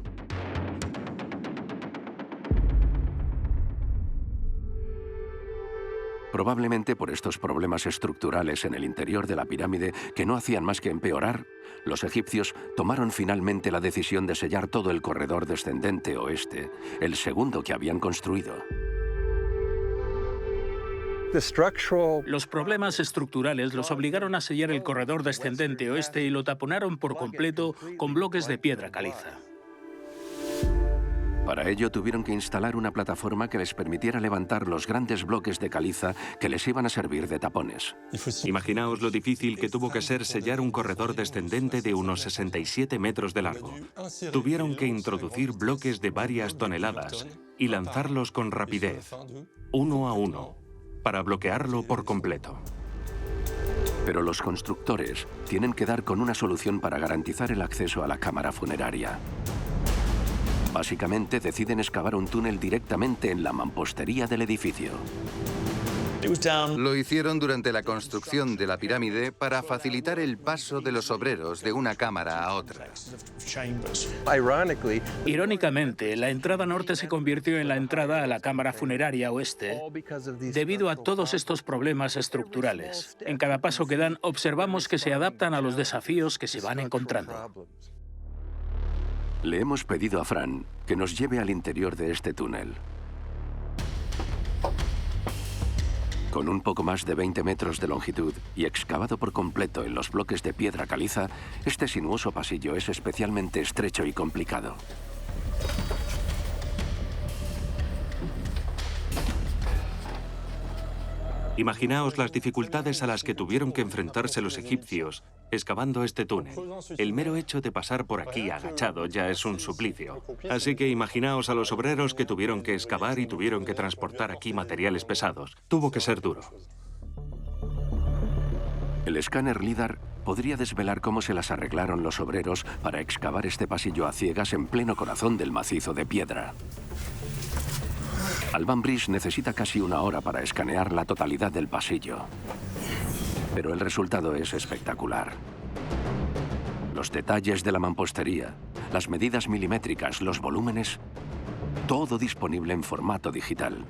Speaker 1: Probablemente por estos problemas estructurales en el interior de la pirámide que no hacían más que empeorar, los egipcios tomaron finalmente la decisión de sellar todo el corredor descendente oeste, el segundo que habían construido.
Speaker 5: Los problemas estructurales los obligaron a sellar el corredor descendente oeste y lo taponaron por completo con bloques de piedra caliza.
Speaker 1: Para ello tuvieron que instalar una plataforma que les permitiera levantar los grandes bloques de caliza que les iban a servir de tapones.
Speaker 2: Imaginaos lo difícil que tuvo que ser sellar un corredor descendente de unos 67 metros de largo. Tuvieron que introducir bloques de varias toneladas y lanzarlos con rapidez, uno a uno, para bloquearlo por completo.
Speaker 1: Pero los constructores tienen que dar con una solución para garantizar el acceso a la cámara funeraria. Básicamente deciden excavar un túnel directamente en la mampostería del edificio.
Speaker 4: Lo hicieron durante la construcción de la pirámide para facilitar el paso de los obreros de una cámara a otra.
Speaker 5: Irónicamente, la entrada norte se convirtió en la entrada a la cámara funeraria oeste debido a todos estos problemas estructurales. En cada paso que dan, observamos que se adaptan a los desafíos que se van encontrando.
Speaker 1: Le hemos pedido a Fran que nos lleve al interior de este túnel. Con un poco más de 20 metros de longitud y excavado por completo en los bloques de piedra caliza, este sinuoso pasillo es especialmente estrecho y complicado.
Speaker 2: Imaginaos las dificultades a las que tuvieron que enfrentarse los egipcios excavando este túnel. El mero hecho de pasar por aquí agachado ya es un suplicio. Así que imaginaos a los obreros que tuvieron que excavar y tuvieron que transportar aquí materiales pesados. Tuvo que ser duro.
Speaker 1: El escáner LIDAR podría desvelar cómo se las arreglaron los obreros para excavar este pasillo a ciegas en pleno corazón del macizo de piedra. Alban Brish necesita casi una hora para escanear la totalidad del pasillo. Pero el resultado es espectacular. Los detalles de la mampostería, las medidas milimétricas, los volúmenes, todo disponible en formato digital.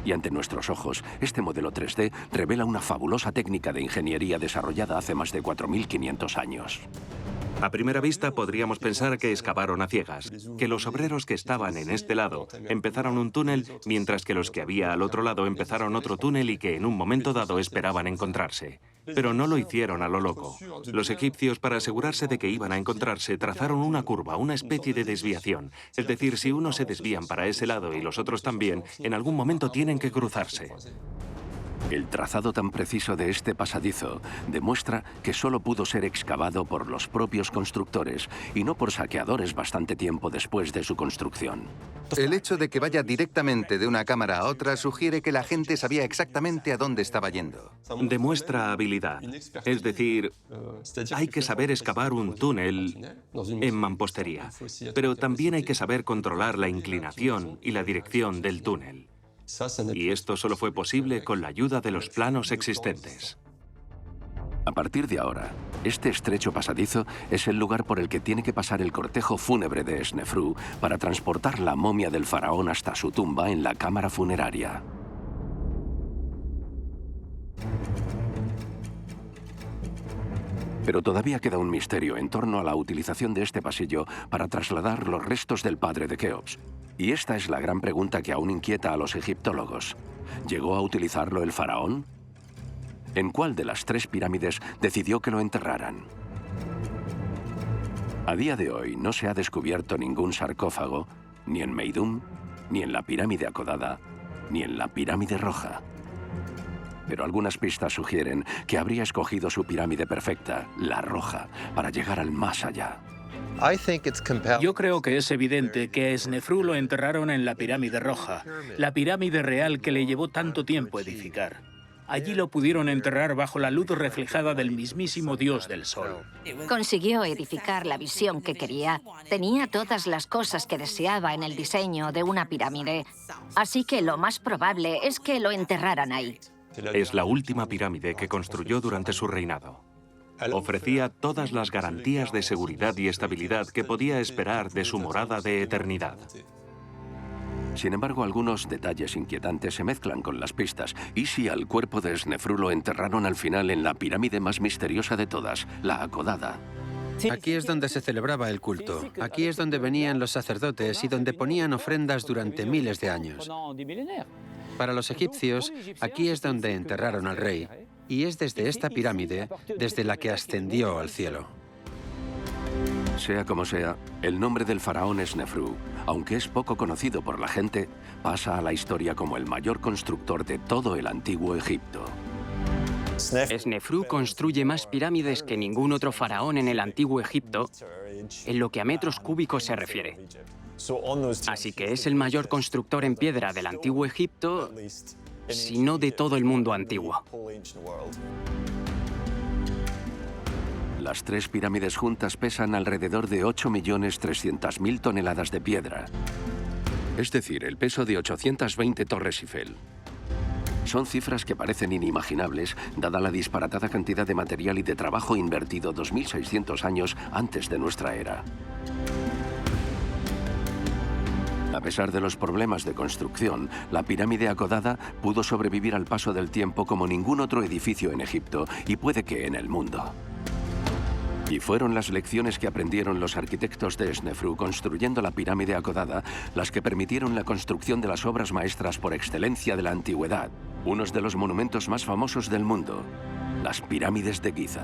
Speaker 1: Y ante nuestros ojos, este modelo 3D revela una fabulosa técnica de ingeniería desarrollada hace más de 4.500 años.
Speaker 2: A primera vista podríamos pensar que excavaron a ciegas, que los obreros que estaban en este lado empezaron un túnel, mientras que los que había al otro lado empezaron otro túnel y que en un momento dado esperaban encontrarse. Pero no lo hicieron a lo loco. Los egipcios, para asegurarse de que iban a encontrarse, trazaron una curva, una especie de desviación. Es decir, si unos se desvían para ese lado y los otros también, en algún momento tienen que cruzarse.
Speaker 1: El trazado tan preciso de este pasadizo demuestra que solo pudo ser excavado por los propios constructores y no por saqueadores bastante tiempo después de su construcción.
Speaker 4: El hecho de que vaya directamente de una cámara a otra sugiere que la gente sabía exactamente a dónde estaba yendo.
Speaker 2: Demuestra habilidad. Es decir, hay que saber excavar un túnel en mampostería, pero también hay que saber controlar la inclinación y la dirección del túnel. Y esto solo fue posible con la ayuda de los planos existentes.
Speaker 1: A partir de ahora, este estrecho pasadizo es el lugar por el que tiene que pasar el cortejo fúnebre de Snefru para transportar la momia del faraón hasta su tumba en la cámara funeraria. Pero todavía queda un misterio en torno a la utilización de este pasillo para trasladar los restos del padre de Keops. Y esta es la gran pregunta que aún inquieta a los egiptólogos. ¿Llegó a utilizarlo el faraón? ¿En cuál de las 3 pirámides decidió que lo enterraran? A día de hoy no se ha descubierto ningún sarcófago, ni en Meidum, ni en la pirámide acodada, ni en la pirámide roja. Pero algunas pistas sugieren que habría escogido su pirámide perfecta, la roja, para llegar al más allá.
Speaker 5: Yo creo que es evidente que a Snefru lo enterraron en la pirámide roja, la pirámide real que le llevó tanto tiempo edificar. Allí lo pudieron enterrar bajo la luz reflejada del mismísimo dios del sol.
Speaker 9: Consiguió edificar la visión que quería. Tenía todas las cosas que deseaba en el diseño de una pirámide. Así que lo más probable es que lo enterraran ahí.
Speaker 2: Es la última pirámide que construyó durante su reinado. Ofrecía todas las garantías de seguridad y estabilidad que podía esperar de su morada de eternidad.
Speaker 1: Sin embargo, algunos detalles inquietantes se mezclan con las pistas. ¿Y si al cuerpo de Snefru lo enterraron al final en la pirámide más misteriosa de todas, la Akodada?
Speaker 7: Aquí es donde se celebraba el culto. Aquí es donde venían los sacerdotes y donde ponían ofrendas durante miles de años. Para los egipcios, aquí es donde enterraron al rey. Y es desde esta pirámide desde la que ascendió al cielo.
Speaker 1: Sea como sea, el nombre del faraón Snefru, aunque es poco conocido por la gente, pasa a la historia como el mayor constructor de todo el antiguo Egipto.
Speaker 3: Snefru construye más pirámides que ningún otro faraón en el antiguo Egipto, en lo que a metros cúbicos se refiere. Así que es el mayor constructor en piedra del antiguo Egipto, si no de todo el mundo antiguo.
Speaker 1: Las tres pirámides juntas pesan alrededor de 8.300.000 toneladas de piedra. Es decir, el peso de 820 Torres Eiffel. Son cifras que parecen inimaginables, dada la disparatada cantidad de material y de trabajo invertido 2.600 años antes de nuestra era. A pesar de los problemas de construcción, la pirámide Akodada pudo sobrevivir al paso del tiempo como ningún otro edificio en Egipto y puede que en el mundo. Y fueron las lecciones que aprendieron los arquitectos de Snefru construyendo la pirámide Akodada las que permitieron la construcción de las obras maestras por excelencia de la antigüedad, unos de los monumentos más famosos del mundo, las pirámides de Giza.